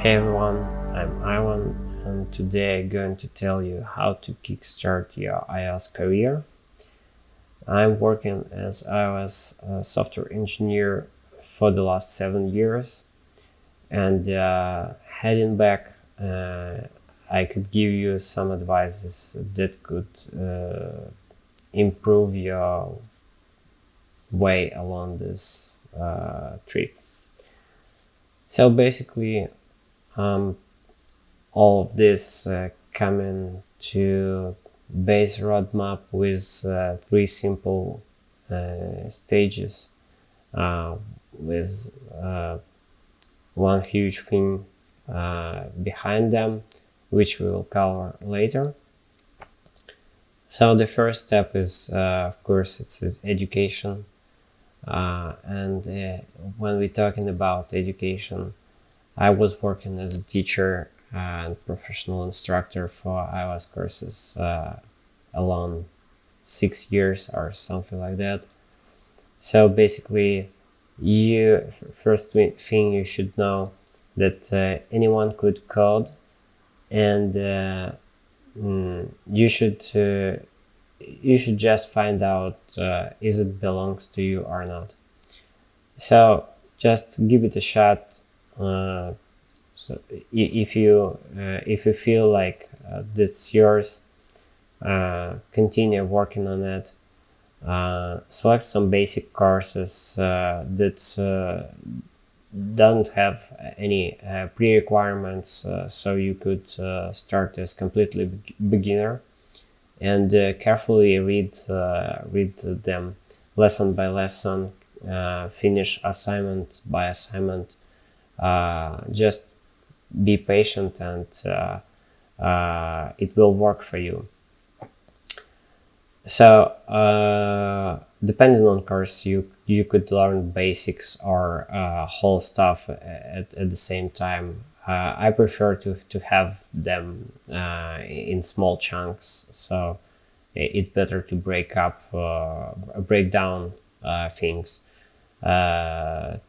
Hey everyone, I'm Ivan, and today I'm going to tell you how to kickstart your iOS career. I'm working as iOS software engineer for the last 7 years, and heading back, I could give you some advices that could improve your way along this trip. So basically, all of this coming to base roadmap with 3 simple stages with one huge thing behind them, which we will cover later. So the first step is, of course, it's education. And when we're talking about education, I was working as a teacher and professional instructor for iOS courses along 6 years or something like that. So basically, first thing you should know that anyone could code, and you should just find out is it belongs to you or not. So just give it a shot. So if you feel like that's yours, continue working on it. Select some basic courses that don't have any pre-requirements, so you could start as completely beginner, and carefully read them lesson by lesson, finish assignment by assignment. Just be patient, and it will work for you. So depending on course, you could learn basics or whole stuff at the same time. I prefer to have them in small chunks, so it's better to break down things to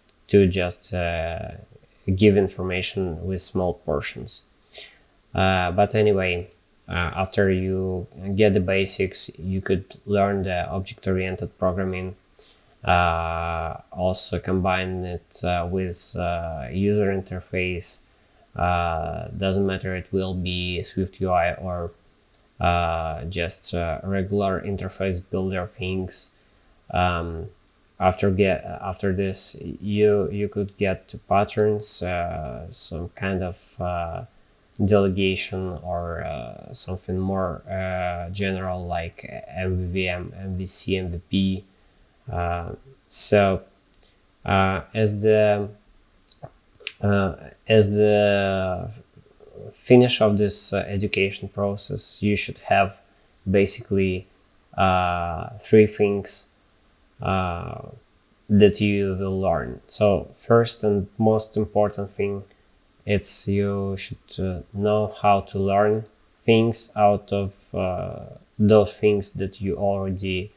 just give information with small portions. But anyway, after you get the basics, you could learn the object-oriented programming, also combine it with user interface. Doesn't matter, it will be Swift UI or just regular interface builder things. After this, you could get to patterns, some kind of delegation, or something more general like MVVM, MVC, MVP. So as the finish of this education process, you should have basically 3 things that you will learn. So first and most important thing, it's you should know how to learn things out of those things that you already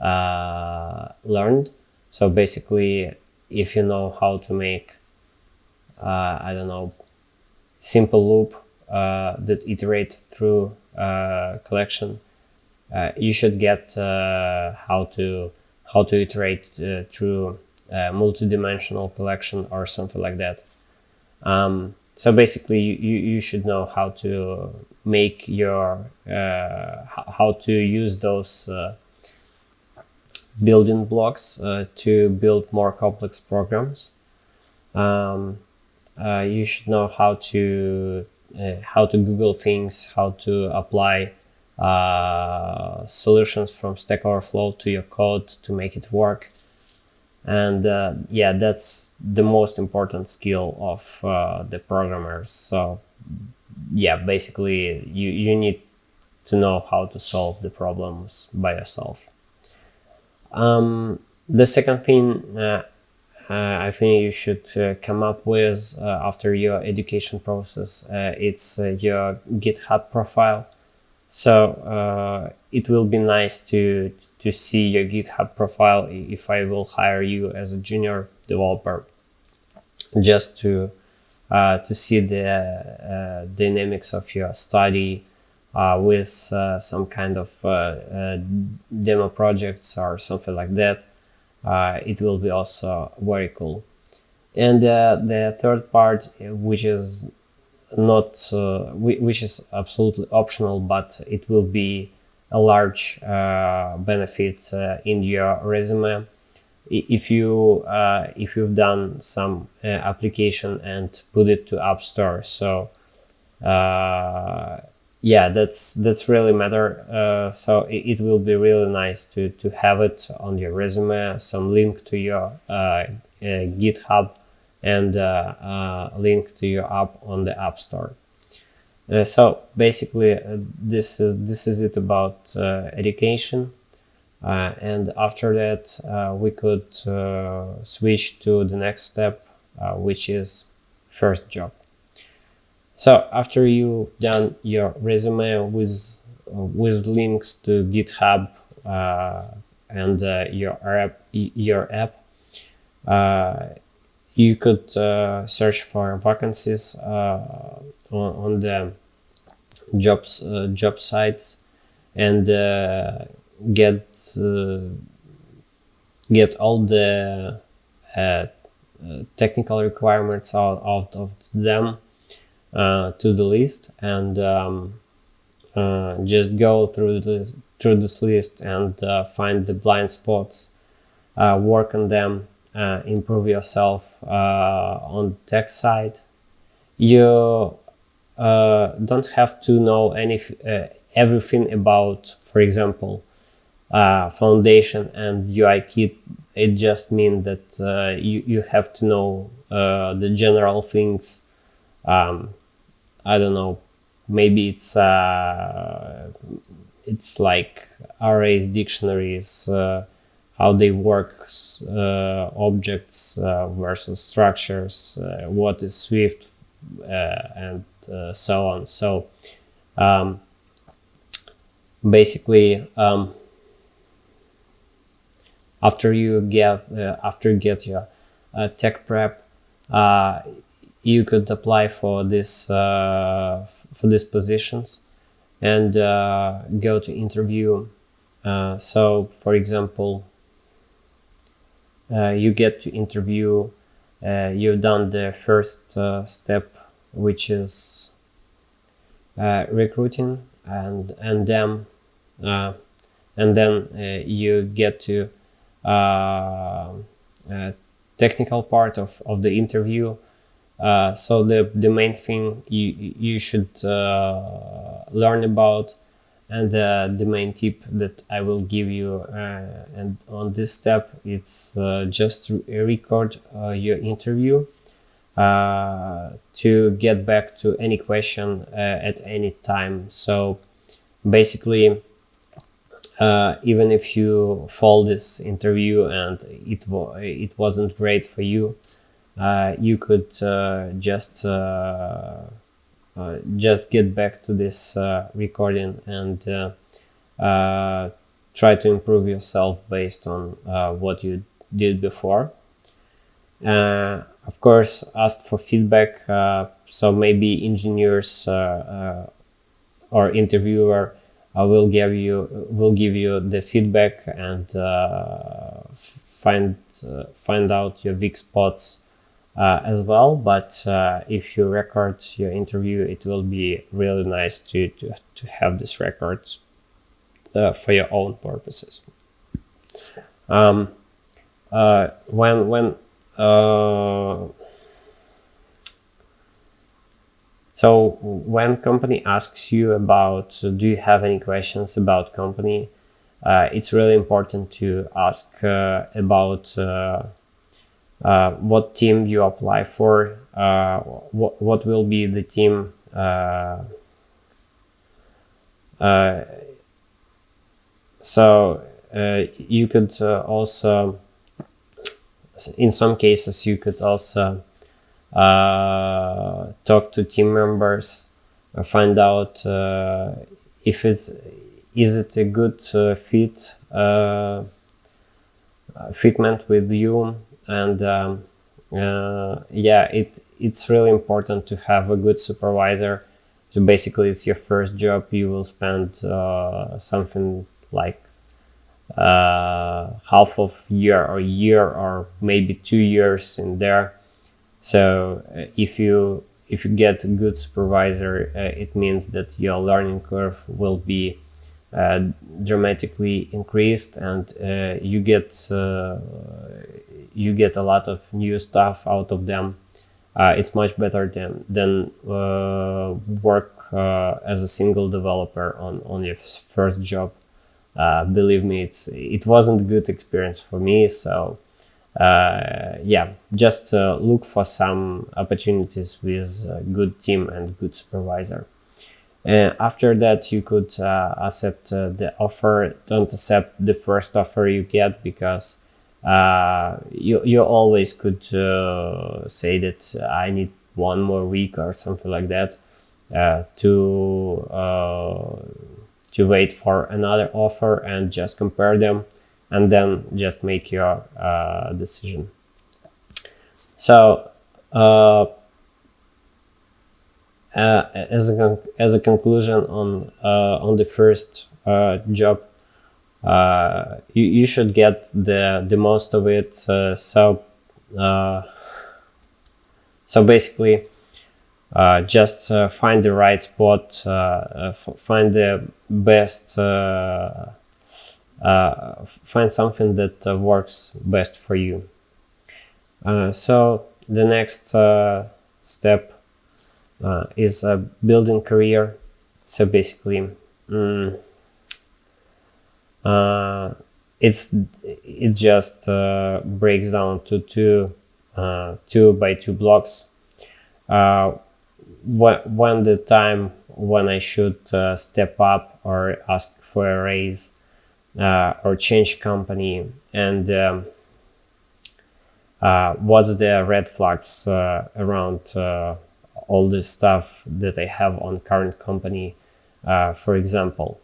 learned. So basically, if you know how to make I don't know, simple loop that iterate through collection, you should get how to iterate through multi-dimensional collection or something like that. So basically, you should know how to make your how to use those building blocks to build more complex programs. You should know how to Google things, how to apply solutions from Stack Overflow to your code to make it work. And yeah, that's the most important skill of the programmers. So yeah, basically you need to know how to solve the problems by yourself. The second thing I think you should come up with after your education process, it's your GitHub profile. So it will be nice to see your GitHub profile if I will hire you as a junior developer, just to to see the dynamics of your study with some kind of demo projects or something like that. It will be also very cool. And the third part, which is not which is absolutely optional, but it will be a large benefit in your resume if you've done some application and put it to App Store. So yeah, that's really matter. So it will be really nice to have it on your resume, some link to your GitHub, and link to your app on the App Store. So basically, this is it about education. And after that, we could switch to the next step, which is first job. So after you've done your resume with links to GitHub and your app, you could search for vacancies on the job sites and get all the technical requirements out of them to the list, and just go through this list and find the blind spots, work on them, improve yourself on the tech side. You don't have to know everything about, for example, foundation and UI kit. It just means that you have to know the general things. I don't know, maybe it's like arrays, dictionaries, how they work, objects versus structures, what is Swift, and so on. So basically, after you get your tech prep, you could apply for these positions and go to interview. So, for example, you get to interview. You've done the first step, which is recruiting, and then you get to technical part of the interview. So the main thing you should learn about, and the main tip that I will give you and on this step, it's just record your interview to get back to any question at any time. So basically, even if you fail this interview and it wasn't great for you, you could just get back to this recording and try to improve yourself based on what you did before. Of course, ask for feedback. So maybe engineers or interviewer will give you the feedback and find out your weak spots as well. But if you record your interview, it will be really nice to have this record for your own purposes. So when company asks you about, do you have any questions about company, it's really important to ask about what team you apply for, what will be the team. So you could also, in some cases, you could also talk to team members, find out if is it a good fitment with you, and yeah, it's really important to have a good supervisor. So basically, it's your first job. You will spend something like half of year or maybe 2 years in there. So if you get a good supervisor, it means that your learning curve will be dramatically increased, and you get a lot of new stuff out of them. It's much better than work as a single developer on your first job. Believe me, it wasn't a good experience for me. So yeah, just look for some opportunities with a good team and good supervisor. After that, you could accept the offer. Don't accept the first offer you get, because you always could say that I need 1 more week or something like that to wait for another offer and just compare them, and then just make your decision. So as a conclusion on the first job, you should get the most of it. So basically, just find the right spot, find the best, find something that works best for you. So the next step is building career. So basically, it just breaks down to two 2x2 blocks. When the time when I should step up or ask for a raise or change company, and what's the red flags around all this stuff that I have on current company. For example,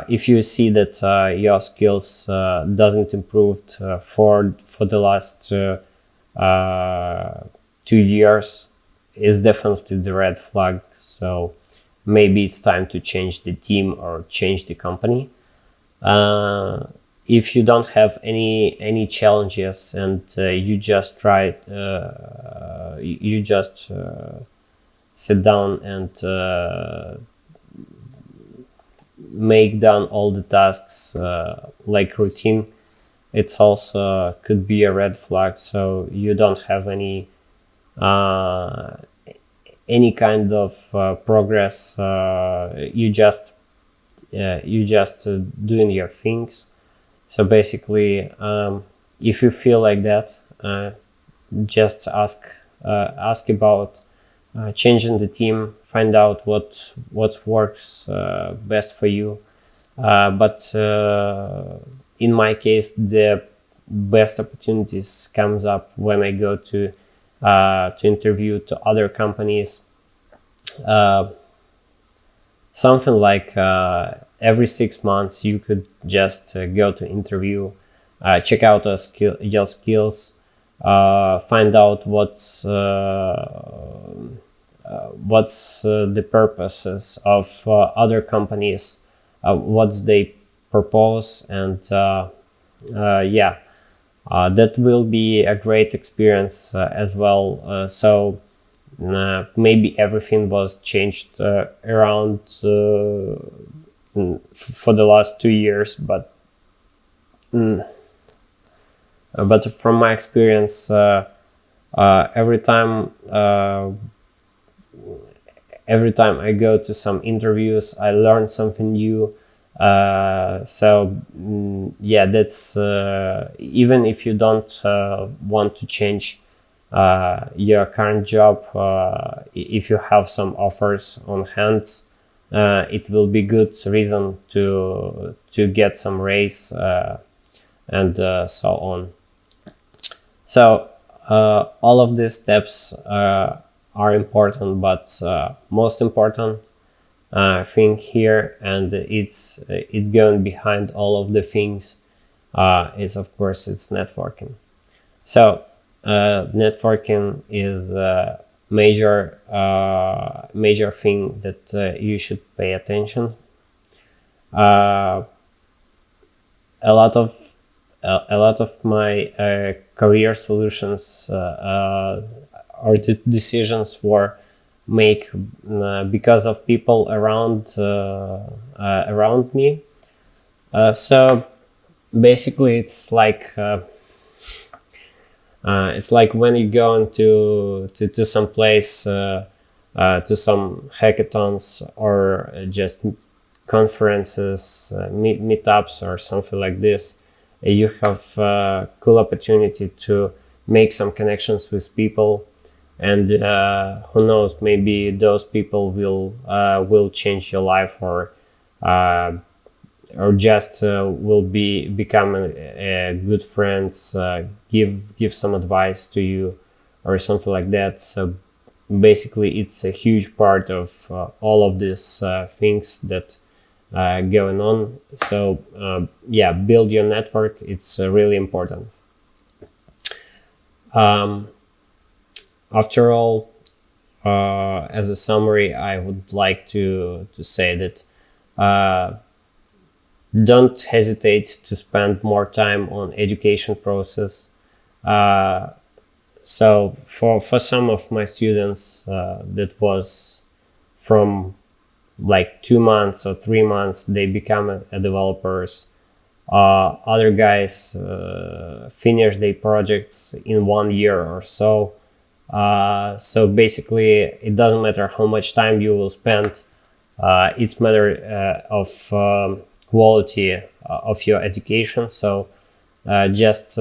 if you see that your skills doesn't improve for the last 2 years, is definitely the red flag. So maybe it's time to change the team or change the company. If you don't have any challenges, and you just try, you just sit down and make done all the tasks like routine, it's also could be a red flag. So you don't have any kind of progress. You just doing your things. So basically, if you feel like that, just ask about changing the team. Find out what works best for you. But in my case, the best opportunities comes up when I go to interview to other companies. Something like every 6 months, you could just go to interview, check out your skills, find out what's the purposes of other companies, what's they propose, and that will be a great experience as well. So maybe everything was changed around for the last 2 years, but from my experience, every time I go to some interviews, I learn something new. That's even if you don't want to change your current job, if you have some offers on hand, it will be good reason to get some raise and so on. So all of these steps are important, but most important thing here, and it's going behind all of the things, is of course it's networking. So networking is a major thing that you should pay attention. A lot of my career solutions or decisions were made because of people around me. So basically, it's like when you go into to some place, to some hackathons or just conferences, meetups or something like this. You have a cool opportunity to make some connections with people, and who knows, maybe those people will change your life, or just will become a good friends, give some advice to you or something like that. So basically, it's a huge part of all of these things that going on. So yeah, build your network. It's really important. After all, as a summary, I would like to say that don't hesitate to spend more time on education process. So for some of my students, that was from like 2 months or 3 months, they become a developers. Other guys finish their projects in 1 year or so. So basically, it doesn't matter how much time you will spend. It's matter of quality of your education. So just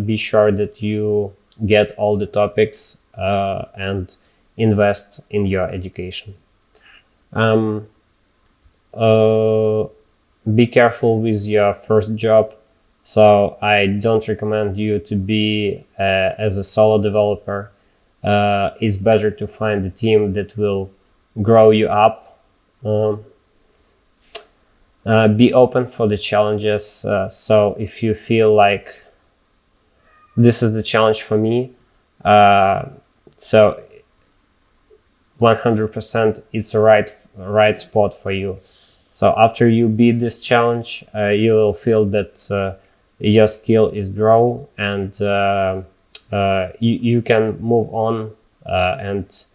be sure that you get all the topics and invest in your education. Be careful with your first job. So I don't recommend you to be as a solo developer. It's better to find a team that will grow you up. Be open for the challenges. So if you feel like this is the challenge for me, so 100% it's the right spot for you. So after you beat this challenge, you will feel that your skill is grow, and you can move on and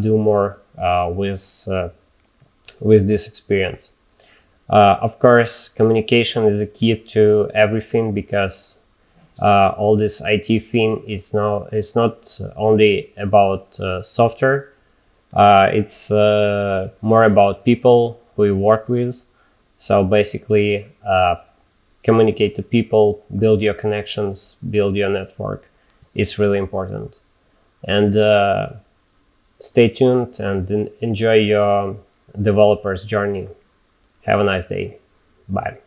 do more with this experience. Of course, communication is a key to everything, because all this IT thing is not only about software. It's more about people who you work with. So basically, communicate to people, build your connections, build your network. It's really important. And stay tuned and enjoy your developer's journey. Have a nice day. Bye.